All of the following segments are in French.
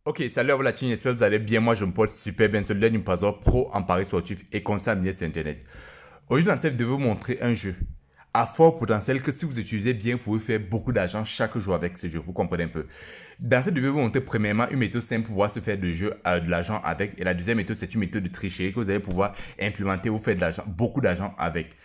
Ok, salut à vous la team, j'espère que vous allez bien. Moi, je me porte super bien. C'est le Learning Puzzle Pro en Paris sportif et constant sur Internet. Aujourd'hui, dans cette vidéo, je vais vous montrer un jeu à fort potentiel que si vous utilisez bien, vous pouvez faire beaucoup d'argent chaque jour avec ce jeu. Vous comprenez un peu. Dans cette vidéo, je vais vous montrer premièrement une méthode simple pour pouvoir se faire de l'argent avec. Et la deuxième méthode, c'est une méthode de tricherie que vous allez pouvoir implémenter ou faire de l'argent, beaucoup d'argent avec.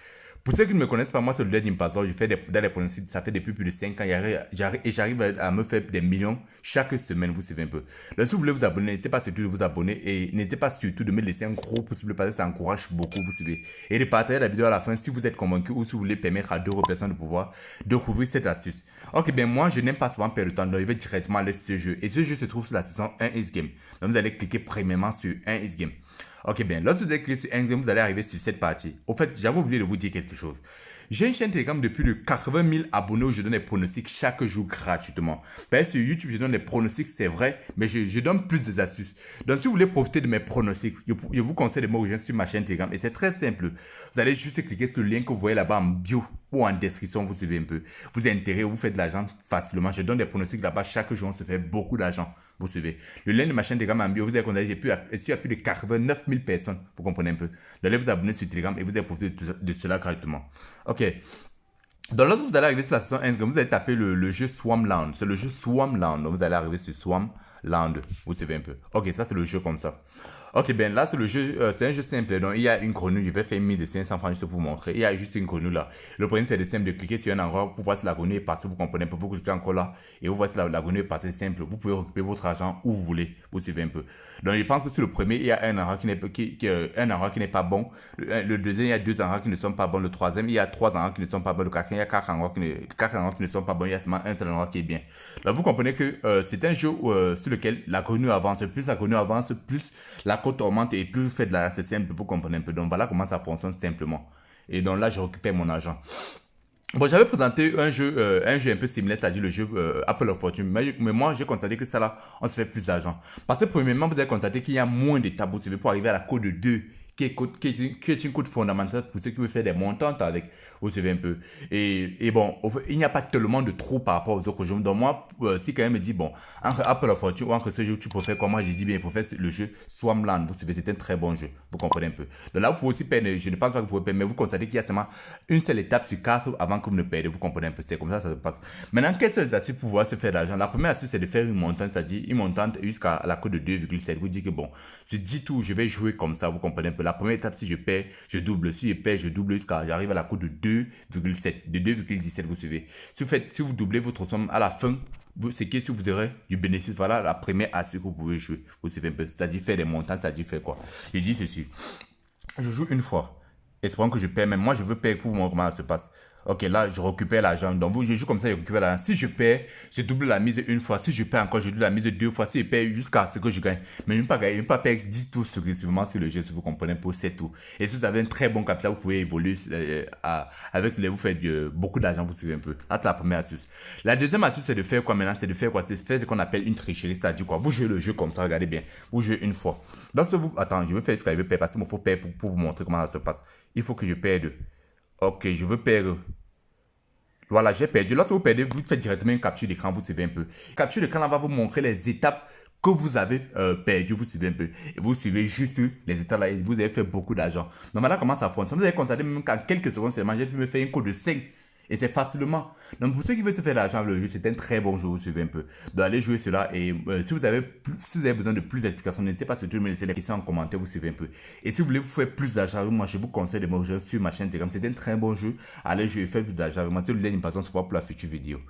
Pour ceux qui ne me connaissent pas, moi, c'est le Learning Puzzle. Je fais dans les pronostics, ça fait depuis plus de 5 ans. Et j'arrive à me faire des millions chaque semaine, vous suivez un peu. Donc, si vous voulez vous abonner, n'hésitez pas surtout de vous abonner et n'hésitez pas surtout de me laisser un gros pouce bleu parce que ça encourage beaucoup, vous suivez. Et de partager la vidéo à la fin si vous êtes convaincu ou si vous voulez permettre à d'autres personnes de pouvoir découvrir cette astuce. Ok, ben moi, je n'aime pas souvent perdre de temps, donc je vais directement aller sur ce jeu. Et ce jeu se trouve sur la saison 1 Is Game. Donc, vous allez cliquer premièrement sur 1 Is Game. Ok, bien, lorsque vous allez cliquer sur 1 Is Game, vous allez arriver sur cette partie. Au fait, j'avais oublié de vous dire quelque chose. J'ai une chaîne Telegram de plus de 80 000 abonnés où je donne des pronostics chaque jour gratuitement. Parce que sur YouTube, je donne des pronostics, c'est vrai, mais je donne plus des astuces. Donc, si vous voulez profiter de mes pronostics, je vous conseille de me rejoindre sur ma chaîne Telegram. Et c'est très simple. Vous allez juste cliquer sur le lien que vous voyez là-bas en bio ou en description, vous suivez un peu. Vous intéressez, vous faites de l'argent facilement. Je donne des pronostics là-bas chaque jour, on se fait beaucoup d'argent. Vous suivez. Le lien de ma chaîne Telegram en bio, vous allez contacter, il y a plus de 89 000 personnes. Vous comprenez un peu. Vous allez vous abonner sur Telegram et vous allez profiter de cela gratuitement. Ok. Donc lorsque vous allez arriver sur la saison 1, vous allez taper le jeu Swarmland. C'est le jeu Swarmland. Donc vous allez arriver sur Swarmland. Vous savez un peu. Ok, ça c'est le jeu comme ça. Ok, ben là c'est le jeu, c'est un jeu simple. Donc il y a une grenouille. Je vais faire une mise de 500 francs juste pour vous montrer. Il y a juste une grenouille là. Le problème c'est de simple de cliquer sur un endroit pour voir si la grenouille est passée. Vous comprenez un peu. Vous cliquez encore là et vous voyez si la grenouille est passée. Simple. Vous pouvez récupérer votre argent où vous voulez. Vous suivez un peu. Donc je pense que sur le premier, il y a un endroit qui n'est pas bon. Le deuxième, il y a deux endroits qui ne sont pas bons. Le troisième, il y a trois endroits qui ne sont pas bons. Le quatrième, il y a quatre endroits qui ne sont pas bons. Il y a seulement un seul endroit qui est bien. Là, vous comprenez que c'est un jeu sur lequel la grenouille avance. Plus la grenouille avance, plus la cote augmente et plus vous faites de la. C'est simple, vous comprenez un peu. Donc voilà comment ça fonctionne simplement. Et donc là, je récupère mon argent. Bon, j'avais présenté un jeu un peu similaire, c'est-à-dire le jeu Apple of Fortune. Mais moi, j'ai constaté que ça là, on se fait plus d'argent. Parce que premièrement, vous avez constaté qu'il y a moins de tabous. C'est pour arriver à la code de 2 qui est une cote fondamentale pour ceux qui veulent faire des montantes avec. Vous savez un peu. Et bon, il n'y a pas tellement de trous par rapport aux autres jeux. Donc moi, si quelqu'un me dit, bon, entre Apple of Fortune ou entre ce jeu, tu préfères quoi? Moi, j'ai dit, bien, je préfère le jeu Swarmland. Vous savez, c'est un très bon jeu. Vous comprenez un peu. Donc là, vous pouvez aussi perdre. Je ne pense pas que vous pouvez perdre, mais vous constatez qu'il y a seulement une seule étape sur 4 avant que vous ne perdez. Vous comprenez un peu. C'est comme ça se passe. Maintenant, quelles sont les astuces pour pouvoir se faire de l'argent? La première astuce, c'est de faire une montante, c'est-à-dire une montante jusqu'à la cote de 2,7. Vous dites que bon, sur 10 tours, je vais jouer comme ça. Vous comprenez un peu. La première étape, si je perds, je double. Si je perds, je double jusqu'à j'arrive à la cote de 2,7, de 2,17, vous suivez. Si vous doublez votre somme à la fin, c'est que si vous aurez du bénéfice, voilà la première astuce que vous pouvez jouer. Vous suivez un peu. C'est-à-dire faire des montants, c'est-à-dire faire quoi? Je dis ceci. Je joue une fois. Espérons que je perds. Mais moi, je veux perdre pour voir comment ça se passe. Ok, là, je récupère l'argent. Donc, vous, je joue comme ça, je récupère l'argent. Si je perds, je double la mise une fois. Si je perds encore, je double la mise deux fois. Si je perds jusqu'à ce que je gagne. Mais je ne vais pas perdre 10 tours successivement sur le jeu, si vous comprenez, pour 7 tours. Et si vous avez un très bon capital, vous pouvez évoluer avec cela, vous faites beaucoup d'argent, vous suivez un peu. Là, c'est la première astuce. La deuxième astuce, c'est de faire quoi maintenant? C'est de faire quoi? C'est de faire ce qu'on appelle une tricherie. C'est-à-dire quoi? Vous jouez le jeu comme ça, regardez bien. Vous jouez une fois. Lorsque vous. Attends, je vais faire ce que je veux perdre parce qu'il me faut perdre pour vous montrer comment ça se passe. Il faut que je perde. Ok, je veux perdre. Voilà, j'ai perdu. Lorsque vous perdez, vous faites directement une capture d'écran, vous suivez un peu. Capture d'écran, là, va vous montrer les étapes que vous avez perdu, vous suivez un peu. Et vous suivez juste les étapes là, et vous avez fait beaucoup d'argent. Donc maintenant, comment ça fonctionne? Vous avez constaté même qu'en quelques secondes seulement, j'ai pu me faire une cote de 5. Et c'est facilement. Donc pour ceux qui veulent se faire de l'argent avec le jeu, c'est un très bon jeu, vous suivez un peu. Donc allez jouer cela et si vous avez besoin de plus d'explications, n'hésitez pas surtout de me laisser les questions en commentaire, vous suivez un peu. Et si vous voulez vous faire plus d'argent, moi je vous conseille de me rejoindre sur ma chaîne Telegram. C'est un très bon jeu. Allez jouer et faites plus d'argent avec moi. C'est le lien de se voir pour la future vidéo.